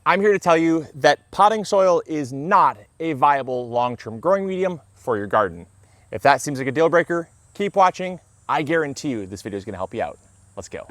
I'm here to tell you that potting soil is not a viable long-term growing medium for your garden. If that seems like a deal breaker, keep watching. I guarantee you this video is going to help you out. Let's go.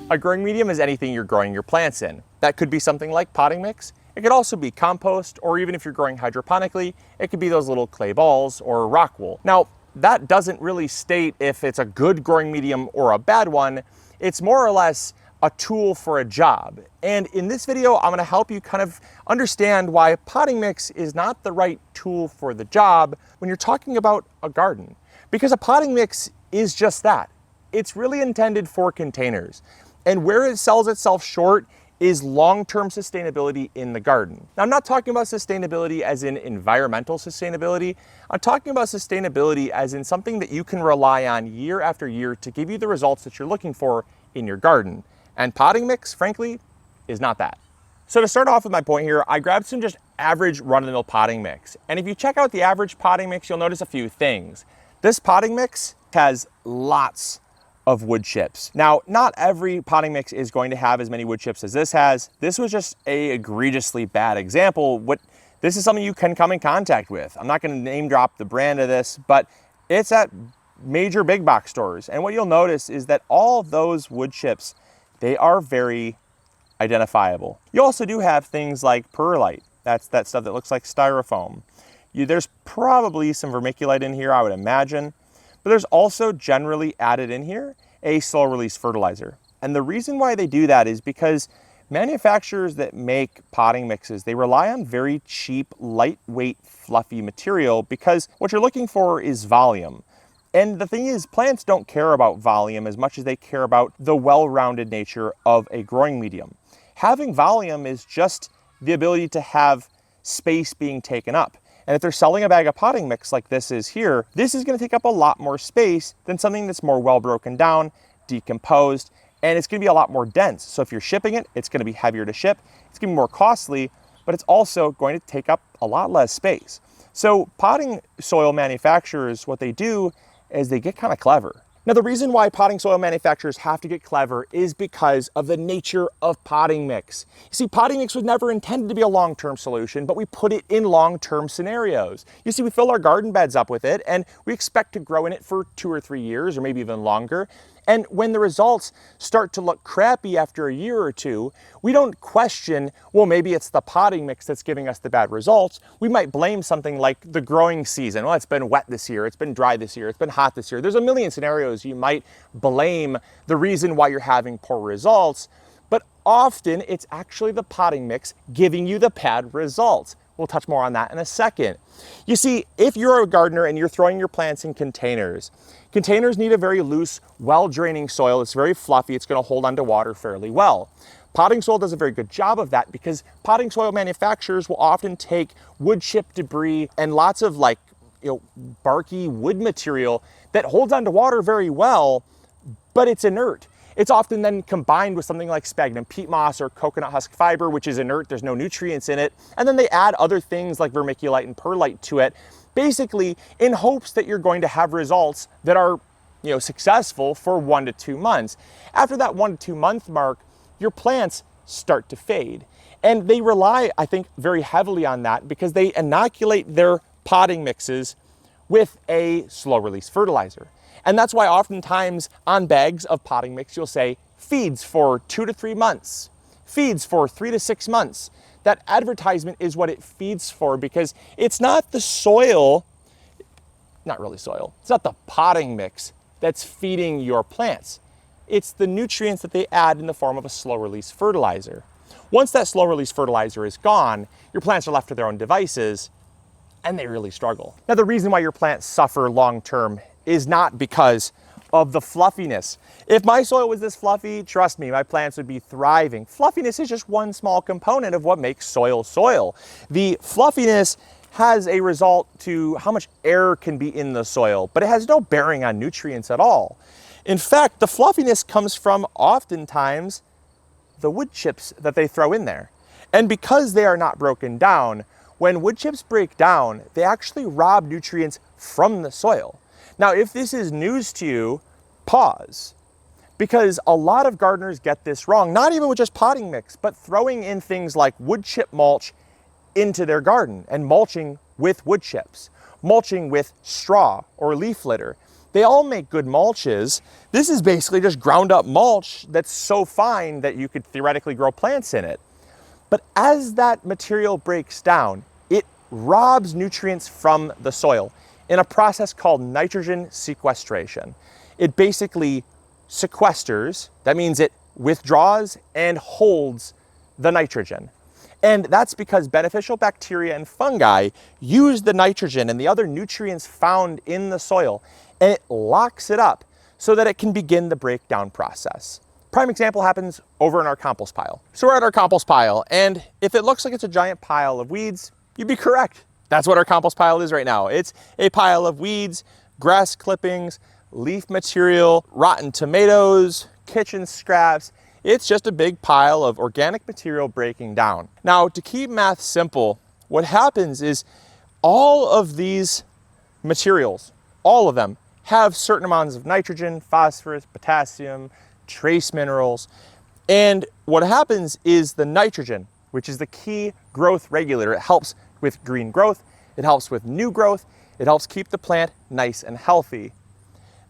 A growing medium is anything you're growing your plants in. That could be something like potting mix. It could also be compost, or even if you're growing hydroponically, it could be those little clay balls or rock wool. Now, that doesn't really state if it's a good growing medium or a bad one. It's more or less a tool for a job. And in this video, I'm gonna help you kind of understand why potting mix is not the right tool for the job when you're talking about a garden. Because a potting mix is just that. It's really intended for containers. And where it sells itself short is long-term sustainability in the garden. Now, I'm not talking about sustainability as in environmental sustainability. I'm talking about sustainability as in something that you can rely on year after year to give you the results that you're looking for in your garden. And potting mix, frankly, is not that. So to start off with my point here, I grabbed some just average run-of-the-mill potting mix. And if you check out the average potting mix, you'll notice a few things. This potting mix has lots of wood chips. Now, not every potting mix is going to have as many wood chips as this has. This was just a egregiously bad example. This is something you can come in contact with. I'm not going to name drop the brand of this, but it's at major big box stores. And what you'll notice is that all of those wood chips, they are very identifiable. You also do have things like perlite. That's that stuff that looks like styrofoam. There's probably some vermiculite in here, I would imagine. But there's also generally added in here a slow release fertilizer. And the reason why they do that is because manufacturers that make potting mixes, they rely on very cheap, lightweight, fluffy material because what you're looking for is volume. And the thing is, plants don't care about volume as much as they care about the well-rounded nature of a growing medium. Having volume is just the ability to have space being taken up. And if they're selling a bag of potting mix like this is here, this is going to take up a lot more space than something that's more well broken down, decomposed, and it's going to be a lot more dense. So if you're shipping it, it's going to be heavier to ship, it's going to be more costly, but it's also going to take up a lot less space. So potting soil manufacturers, what they do is they get kind of clever. Now, the reason why potting soil manufacturers have to get clever is because of the nature of potting mix. You see, potting mix was never intended to be a long-term solution, but we put it in long-term scenarios. You see, we fill our garden beds up with it, and we expect to grow in it for 2 or 3 years, or maybe even longer. And when the results start to look crappy after a year or two, we don't question, well, maybe it's the potting mix that's giving us the bad results. We might blame something like the growing season. Well, it's been wet this year, it's been dry this year, it's been hot this year. There's a million scenarios you might blame the reason why you're having poor results, but often it's actually the potting mix giving you the bad results. We'll touch more on that in a second. You see, if you're a gardener and you're throwing your plants in containers, containers need a very loose, well-draining soil. It's very fluffy. It's going to hold onto water fairly well. Potting soil does a very good job of that because potting soil manufacturers will often take wood chip debris and lots of barky wood material that holds onto water very well, but it's inert. It's often then combined with something like sphagnum peat moss or coconut husk fiber, which is inert, there's no nutrients in it. And then they add other things like vermiculite and perlite to it, basically in hopes that you're going to have results that are successful for 1 to 2 months. After that 1 to 2 month mark, your plants start to fade. And they rely, I think, very heavily on that because they inoculate their potting mixes with a slow release fertilizer. And that's why oftentimes on bags of potting mix, you'll say feeds for 2 to 3 months, feeds for 3 to 6 months. That advertisement is what it feeds for because it's not the soil, not really soil, it's not the potting mix that's feeding your plants. It's the nutrients that they add in the form of a slow release fertilizer. Once that slow release fertilizer is gone, your plants are left to their own devices and they really struggle. Now, the reason why your plants suffer long-term is not because of the fluffiness. If my soil was this fluffy, trust me, my plants would be thriving. Fluffiness is just one small component of what makes soil soil. The fluffiness has a result to how much air can be in the soil, but it has no bearing on nutrients at all. In fact, the fluffiness comes from oftentimes the wood chips that they throw in there. And because they are not broken down, when wood chips break down, they actually rob nutrients from the soil. Now, if this is news to you, pause. Because a lot of gardeners get this wrong, not even with just potting mix, but throwing in things like wood chip mulch into their garden and mulching with wood chips, mulching with straw or leaf litter. They all make good mulches. This is basically just ground up mulch that's so fine that you could theoretically grow plants in it. But as that material breaks down, it robs nutrients from the soil in a process called nitrogen sequestration. It basically sequesters, that means it withdraws and holds the nitrogen. And that's because beneficial bacteria and fungi use the nitrogen and the other nutrients found in the soil, and it locks it up so that it can begin the breakdown process. Prime example happens over in our compost pile. So we're at our compost pile, and if it looks like it's a giant pile of weeds, you'd be correct. That's what our compost pile is right now. It's a pile of weeds, grass clippings, leaf material, rotten tomatoes, kitchen scraps. It's just a big pile of organic material breaking down. Now, to keep math simple, what happens is all of these materials, all of them, have certain amounts of nitrogen, phosphorus, potassium, trace minerals. And what happens is the nitrogen, which is the key growth regulator, it helps with green growth, it helps with new growth, it helps keep the plant nice and healthy.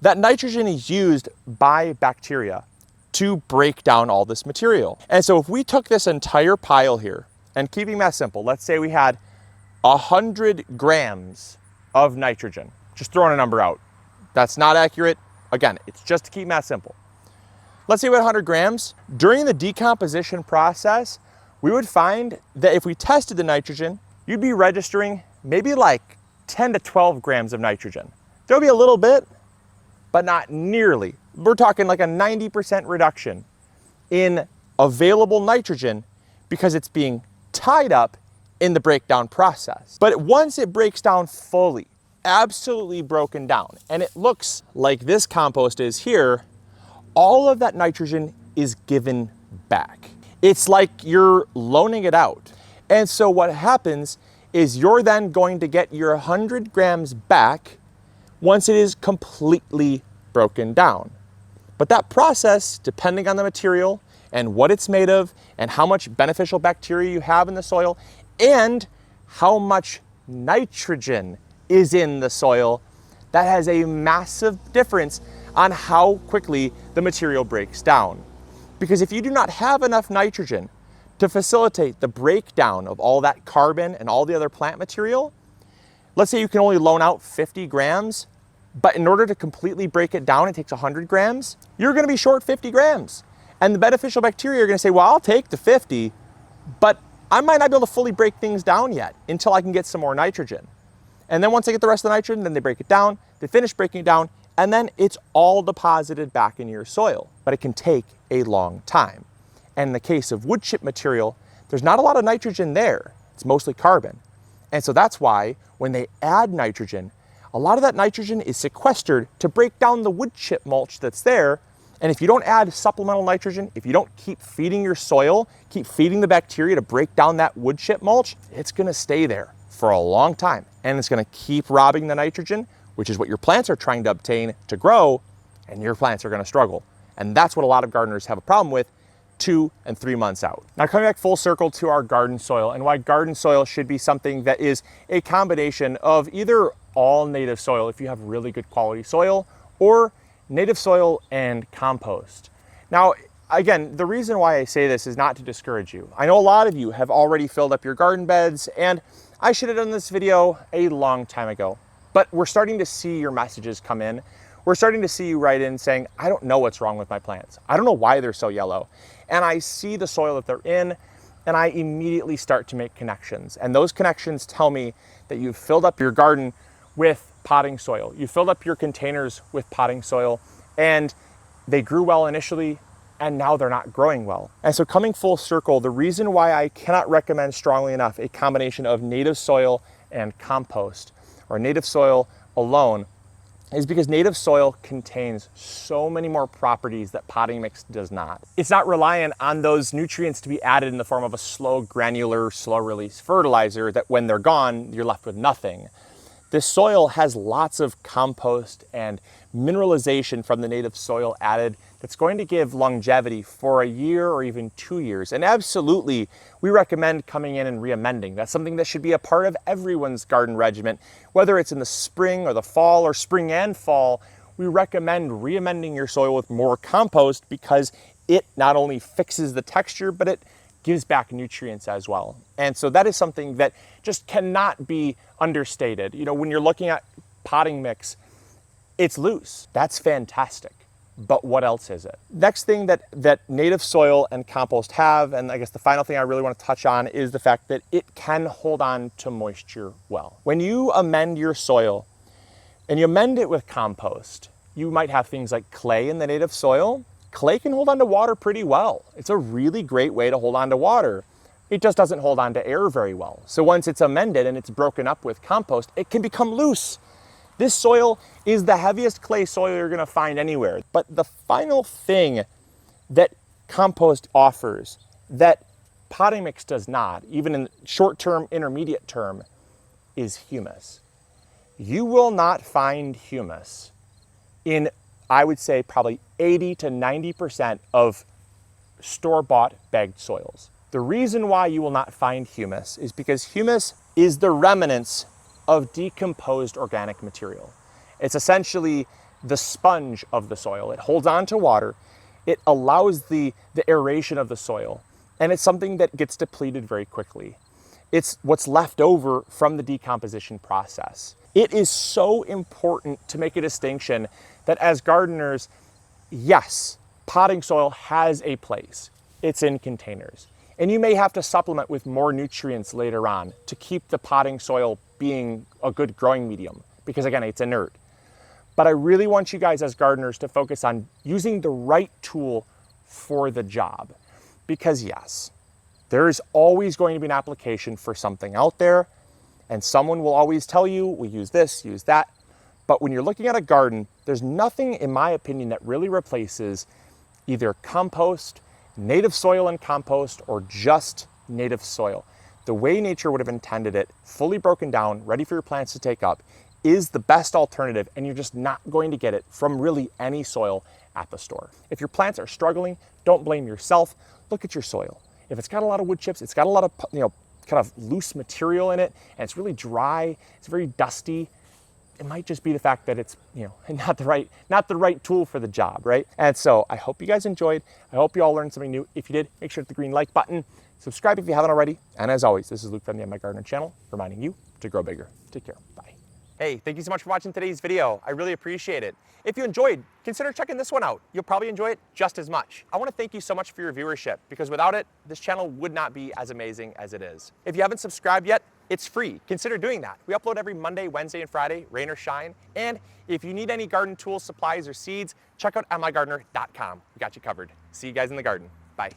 That nitrogen is used by bacteria to break down all this material. And so if we took this entire pile here, and keeping that simple, let's say we had 100 grams of nitrogen, just throwing a number out. That's not accurate. Again, it's just to keep math simple. Let's say we had 100 grams. During the decomposition process, we would find that if we tested the nitrogen, you'd be registering maybe like 10 to 12 grams of nitrogen. There'll be a little bit, but not nearly. We're talking like a 90% reduction in available nitrogen because it's being tied up in the breakdown process. But once it breaks down fully, absolutely broken down, and it looks like this compost is here, all of that nitrogen is given back. It's like you're loaning it out. And so what happens is you're then going to get your 100 grams back once it is completely broken down. But that process, depending on the material and what it's made of and how much beneficial bacteria you have in the soil and how much nitrogen is in the soil, that has a massive difference on how quickly the material breaks down. Because if you do not have enough nitrogen to facilitate the breakdown of all that carbon and all the other plant material, let's say you can only loan out 50 grams, but in order to completely break it down, it takes 100 grams, you're gonna be short 50 grams. And the beneficial bacteria are gonna say, well, I'll take the 50, but I might not be able to fully break things down yet until I can get some more nitrogen. And then once they get the rest of the nitrogen, then they break it down, they finish breaking it down, and then it's all deposited back in your soil. But it can take a long time. And in the case of wood chip material, there's not a lot of nitrogen there. It's mostly carbon. And so that's why when they add nitrogen, a lot of that nitrogen is sequestered to break down the wood chip mulch that's there. And if you don't add supplemental nitrogen, if you don't keep feeding your soil, keep feeding the bacteria to break down that wood chip mulch, it's gonna stay there for a long time. And it's gonna keep robbing the nitrogen, which is what your plants are trying to obtain to grow, and your plants are gonna struggle. And that's what a lot of gardeners have a problem with 2 and 3 months out. Now coming back full circle to our garden soil and why garden soil should be something that is a combination of either all native soil if you have really good quality soil, or native soil and compost. Now, again, the reason why I say this is not to discourage you. I know a lot of you have already filled up your garden beds, and I should have done this video a long time ago, but we're starting to see your messages come in. We're starting to see you write in saying, I don't know what's wrong with my plants. I don't know why they're so yellow. And I see the soil that they're in, and I immediately start to make connections. And those connections tell me that you've filled up your garden with potting soil. You filled up your containers with potting soil, and they grew well initially, and now they're not growing well. And so coming full circle, the reason why I cannot recommend strongly enough a combination of native soil and compost, or native soil alone, is because native soil contains so many more properties that potting mix does not. It's not reliant on those nutrients to be added in the form of a slow granular, slow release fertilizer that when they're gone, you're left with nothing. This soil has lots of compost and mineralization from the native soil added that's going to give longevity for a year or even 2 years. And absolutely, we recommend coming in and re-amending. That's something that should be a part of everyone's garden regimen, whether it's in the spring or the fall or spring and fall. We recommend re-amending your soil with more compost because it not only fixes the texture, but it gives back nutrients as well. And so that is something that just cannot be understated. You know, when you're looking at potting mix, it's loose. That's fantastic. But what else is it? Next thing that native soil and compost have, and I guess the final thing I really want to touch on, is the fact that it can hold on to moisture well. When you amend your soil and you amend it with compost, you might have things like clay in the native soil. Clay can hold on to water pretty well. It's a really great way to hold on to water. It just doesn't hold on to air very well. So once it's amended and it's broken up with compost, it can become loose. This soil is the heaviest clay soil you're gonna find anywhere. But the final thing that compost offers that potting mix does not, even in short term, intermediate term, is humus. You will not find humus in, I would say, probably 80 to 90% of store-bought bagged soils. The reason why you will not find humus is because humus is the remnants of decomposed organic material. It's essentially the sponge of the soil. It holds on to water, it allows the aeration of the soil, and it's something that gets depleted very quickly. It's what's left over from the decomposition process. It is so important to make a distinction that as gardeners, yes, potting soil has a place. It's in containers. And you may have to supplement with more nutrients later on to keep the potting soil being a good growing medium, because again, it's inert. But I really want you guys as gardeners to focus on using the right tool for the job. Because yes, there is always going to be an application for something out there, and someone will always tell you, we use this, use that. But when you're looking at a garden, there's nothing, in my opinion, that really replaces either compost, native soil and compost, or just native soil. The way nature would have intended it, fully broken down, ready for your plants to take up, is the best alternative, and you're just not going to get it from really any soil at the store. If your plants are struggling, don't blame yourself. Look at your soil. If it's got a lot of wood chips, it's got a lot of, kind of loose material in it, and it's really dry, it's very dusty, it might just be the fact that it's, not the right tool for the job, right? And so I hope you guys enjoyed. I hope you all learned something new. If you did, make sure to hit the green like button. Subscribe if you haven't already. And as always, this is Luke from the MIgardener channel, reminding you to grow bigger. Take care. Bye. Hey, thank you so much for watching today's video. I really appreciate it. If you enjoyed, consider checking this one out. You'll probably enjoy it just as much. I want to thank you so much for your viewership, because without it, this channel would not be as amazing as it is. If you haven't subscribed yet, it's free. Consider doing that. We upload every Monday, Wednesday, and Friday, rain or shine. And if you need any garden tools, supplies, or seeds, check out MIgardener.com. We got you covered. See you guys in the garden. Bye.